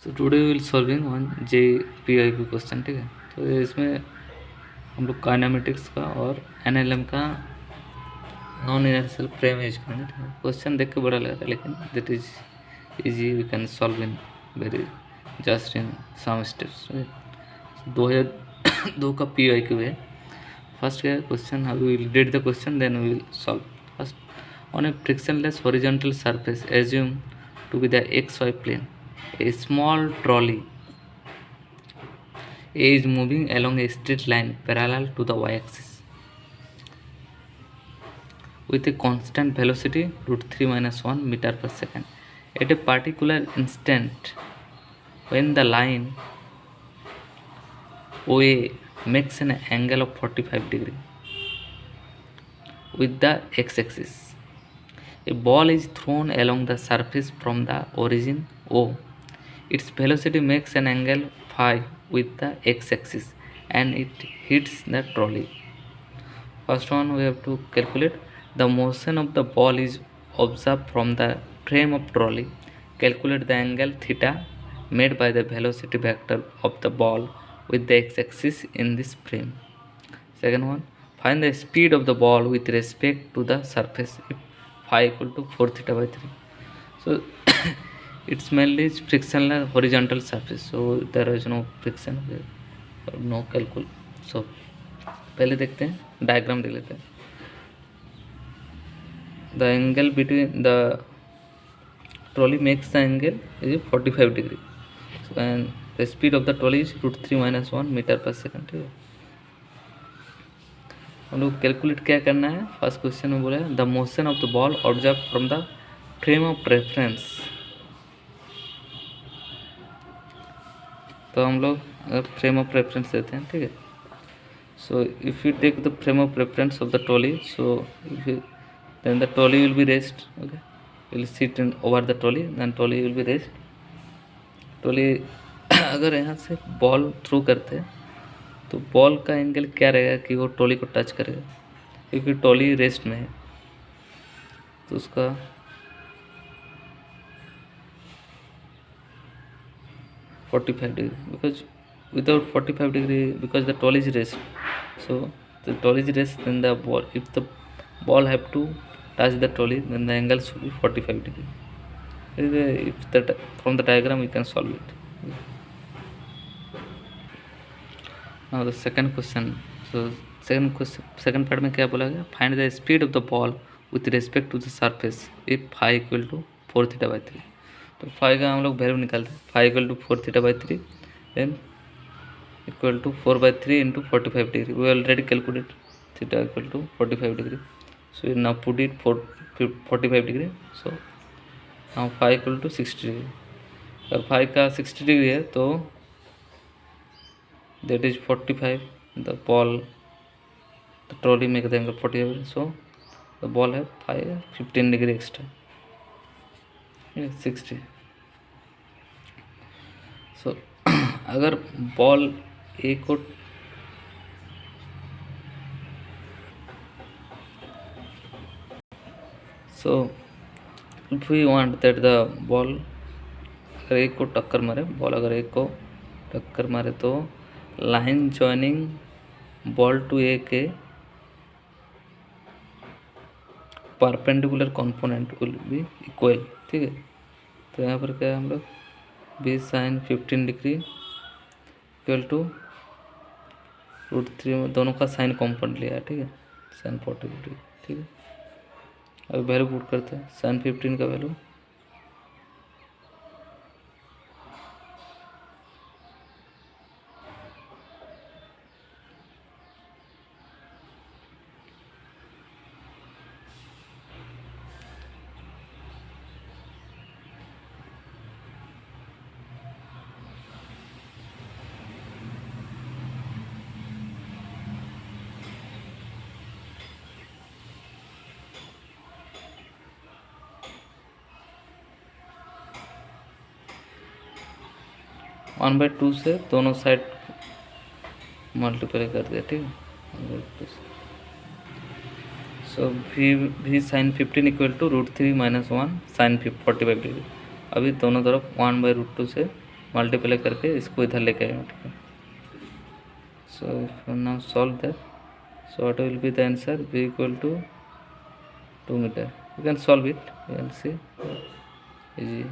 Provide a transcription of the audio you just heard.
तो today will solving one JPIQ question, ठीक है। तो इसमें हम लोग काइनेमेटिक्स का और NLM का नॉन इनर्शियल फ्रेम यूज करेंगे, ठीक है। क्वेश्चन देख के बड़ा लग रहा है, लेकिन that is easy, we can solve in very just in some steps. 2002 का PIQ है। फर्स्ट क्या question, we will read the question then we will solve. First, on a frictionless horizontal surface assumed to be the XY plane, a small trolley A is moving along a straight line parallel to the y-axis with a constant velocity √3 - 1 meter per second. At a particular instant, when the line OA makes an angle of 45 degrees with the x-axis, a ball is thrown along the surface from the origin O. Its velocity makes an angle phi with the x-axis and it hits the trolley. First one, we have to calculate the motion of the ball is observed from the frame of trolley. Calculate the angle theta made by the velocity vector of the ball with the x-axis in this frame. Second one, find the speed of the ball with respect to the surface if phi equal to 4 theta by 3. So it's mainly frictionless horizontal surface, so there is no friction there, no calcul. So पहले देखते हैं, diagram देख लेते हैं। The angle between the trolley makes the angle is 45 degree and the speed of the trolley is √3 - 1 metre per second, ठीक है। हम लोग कैलकुलेट क्या करना है, फर्स्ट क्वेश्चन में बोला है the motion of the ball observe from the frame of reference. तो हम लोग फ्रेम ऑफ रेफरेंस देते हैं, ठीक है। So if you take the frame of reference of the trolley, so then the trolley will be raised, okay, you will sit over the trolley, then trolley will be raised. trolley अगर यहाँ से ball through करते हैं तो ball का angle क्या रहेगा कि वो ट्रॉली को टच करेगा, क्योंकि ट्रॉली रेस्ट में है तो उसका $45 because without 45 degree, because the trolley is rest, so the trolley is rest, then the ball, if the ball have to touch the trolley, then the angle should be 45 degree. If that from the diagram we can solve it. Now the second question, so second part में क्या बोला गया, find the speed of the ball with respect to the surface if phi equal to 4 theta by 3. तो phi का हम लोग value निकालते हैं, phi equal to 4 theta by 3 then equal to 4/3 into 45 degree, we already calculate theta equal to 45 degree, so now put it 45 degree, so now phi equal to 60 degree. अगर phi का 60 degree है तो that is 45, the ball the trolley make the angle 45, so the ball है 15 degree extra, 60। सो अगर ball A को so if we want that the ball अगर एक को टक्कर मारे, बॉल अगर एक को टक्कर मारे तो line joining ball to A के perpendicular component will be equal, ठीक है। तो यहाँ पर क्या है, हम लोग B sine 15 degree equal to √3, दोनों का साइन कॉम्पोनेंट लिया है, ठीक है, साइन 40 डिग्री, ठीक है। अभी वैल्यू पुट करते हैं, साइन 15 का वैल्यू वन बाई टू से दोनों साइड मल्टीप्लाई कर दिया, ठीक है। So B sine 15 equal to √3 - 1 sine 45 degree. अभी दोनों तरफ 1/√2 से मल्टीप्लाई करके इसको इधर लेके आएंगे, ठीक है। So now solve that, so what will be the answer, v equal to 2 metre. You can solve it, you can see easy.